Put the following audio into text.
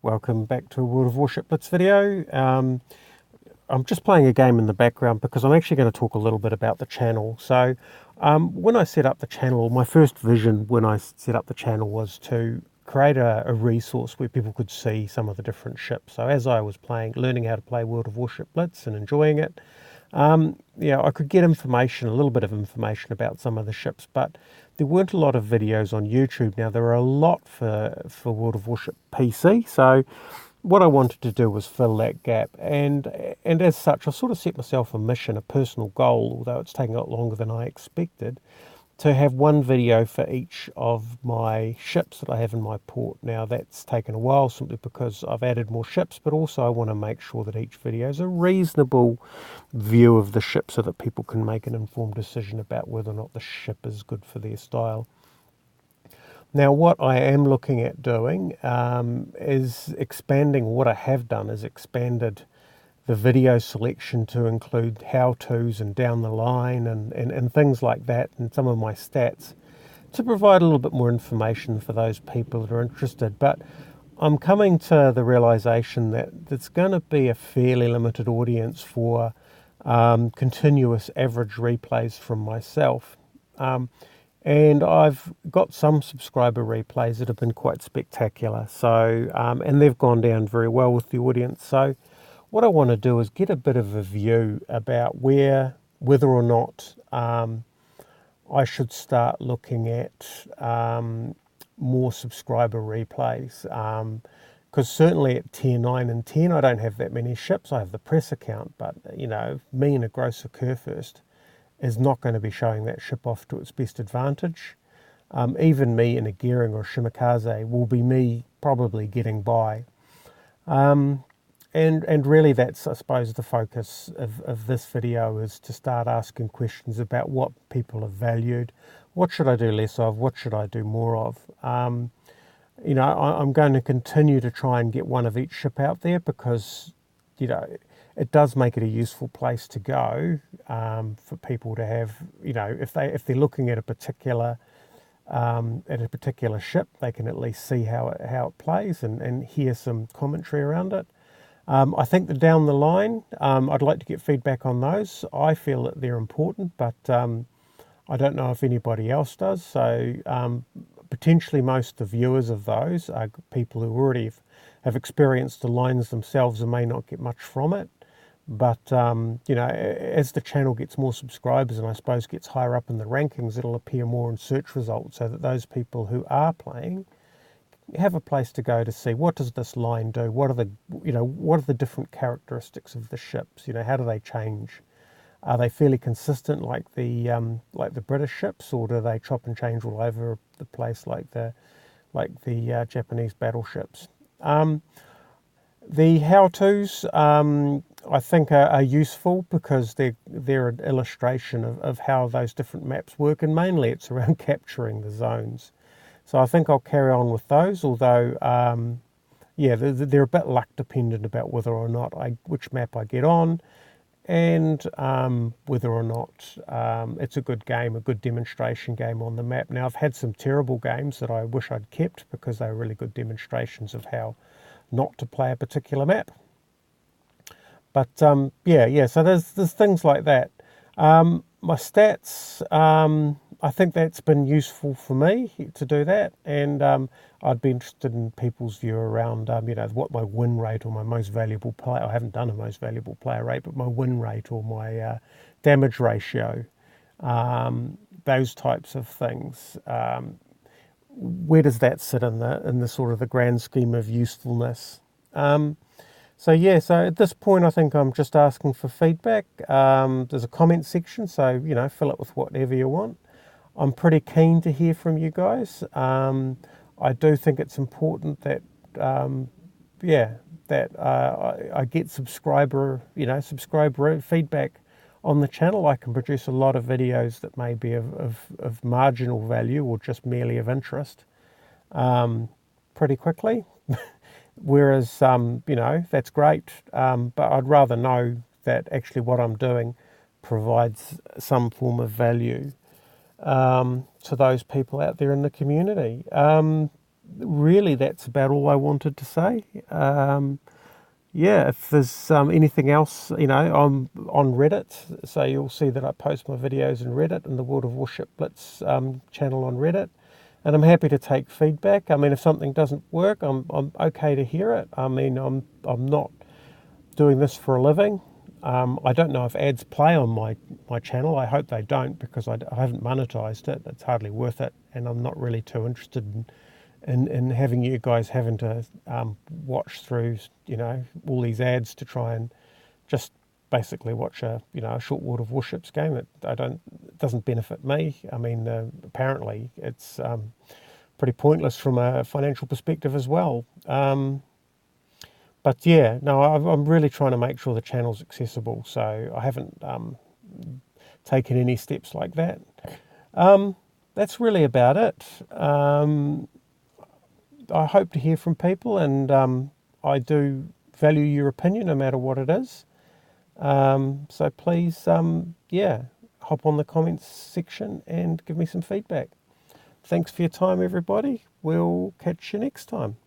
Welcome back to a World of Warship Blitz video. I'm just playing a game in the background because I'm actually going to talk a little bit about the channel. So when I set up the channel, my first vision when I set up the channel was to create a resource where people could see some of the different ships. So as I was learning how to play World of Warship Blitz and enjoying it, I could get information, a little bit of information about some of the ships, but there weren't a lot of videos on YouTube. Now, there are a lot for World of Warship PC, so what I wanted to do was fill that gap, and as such, I sort of set myself a mission, a personal goal, although it's taking a lot longer than I expected, to have one video for each of my ships that I have in my port. Now that's taken a while simply because I've added more ships, but also I want to make sure that each video is a reasonable view of the ship so that people can make an informed decision about whether or not the ship is good for their style. Now what I am looking at doing is expanding. What I have done is expanded the video selection to include how-tos and down the line and things like that, and some of my stats to provide a little bit more information for those people that are interested. But I'm coming to the realization that it's going to be a fairly limited audience for continuous average replays from myself. And I've got some subscriber replays that have been quite spectacular. So, and they've gone down very well with the audience. So what I want to do is get a bit of a view about whether or not I should start looking at more subscriber replays. Because certainly at tier 9 and 10, I don't have that many ships. I have the press account, but me and a Grosser Kurfürst is not going to be showing that ship off to its best advantage. Even me in a Gearing or Shimakaze will be me probably getting by. And really that's, I suppose, the focus of this video, is to start asking questions about what people have valued. What should I do less of? What should I do more of? I'm going to continue to try and get one of each ship out there because, it does make it a useful place to go for people to have, if they're looking at a particular ship, they can at least see how it plays and hear some commentary around it. I think that down the line, I'd like to get feedback on those. I feel that they're important, but I don't know if anybody else does. So potentially most of the viewers of those are people who already have experienced the lines themselves and may not get much from it. But, as the channel gets more subscribers and I suppose gets higher up in the rankings, it'll appear more in search results so that those people who are playing have a place to go to see what does this line do, what are the different characteristics of the ships, how do they change, are they fairly consistent like the British ships, or do they chop and change all over the place like the Japanese battleships. The how-tos I think are useful because they're an illustration of how those different maps work, and mainly it's around capturing the zones. So I think I'll carry on with those, although, they're a bit luck dependent about whether or not which map I get on, and whether or not it's a good game, a good demonstration game on the map. Now, I've had some terrible games that I wish I'd kept because they were really good demonstrations of how not to play a particular map. But so there's things like that. My stats, I think that's been useful for me to do that, and I'd be interested in people's view around what my win rate or my most valuable player. I haven't done a most valuable player rate, but my win rate or my damage ratio, those types of things. Where does that sit in the sort of the grand scheme of usefulness? So at this point I think I'm just asking for feedback. There's a comment section, so fill it with whatever you want. I'm pretty keen to hear from you guys. I do think it's important that I get subscriber feedback on the channel. I can produce a lot of videos that may be of marginal value or just merely of interest pretty quickly. Whereas, that's great, but I'd rather know that actually what I'm doing provides some form of value to those people out there in the community. really, that's about all I wanted to say. Yeah, if there's anything else, I'm on Reddit, so you'll see that I post my videos in Reddit and the World of Warship Blitz channel on Reddit, and I'm happy to take feedback. I mean, if something doesn't work, I'm okay to hear it. I mean, I'm not doing this for a living. I don't know if ads play on my channel. I hope they don't, because I haven't monetized it. It's hardly worth it, and I'm not really too interested in having you guys having to watch through, all these ads to try and just basically watch a short World of Warships game. It doesn't benefit me. I mean, apparently it's pretty pointless from a financial perspective as well. But yeah, no, I'm really trying to make sure the channel's accessible, so I haven't taken any steps like that. That's really about it. I hope to hear from people, and I do value your opinion no matter what it is. So please, hop on the comments section and give me some feedback. Thanks for your time, everybody. We'll catch you next time.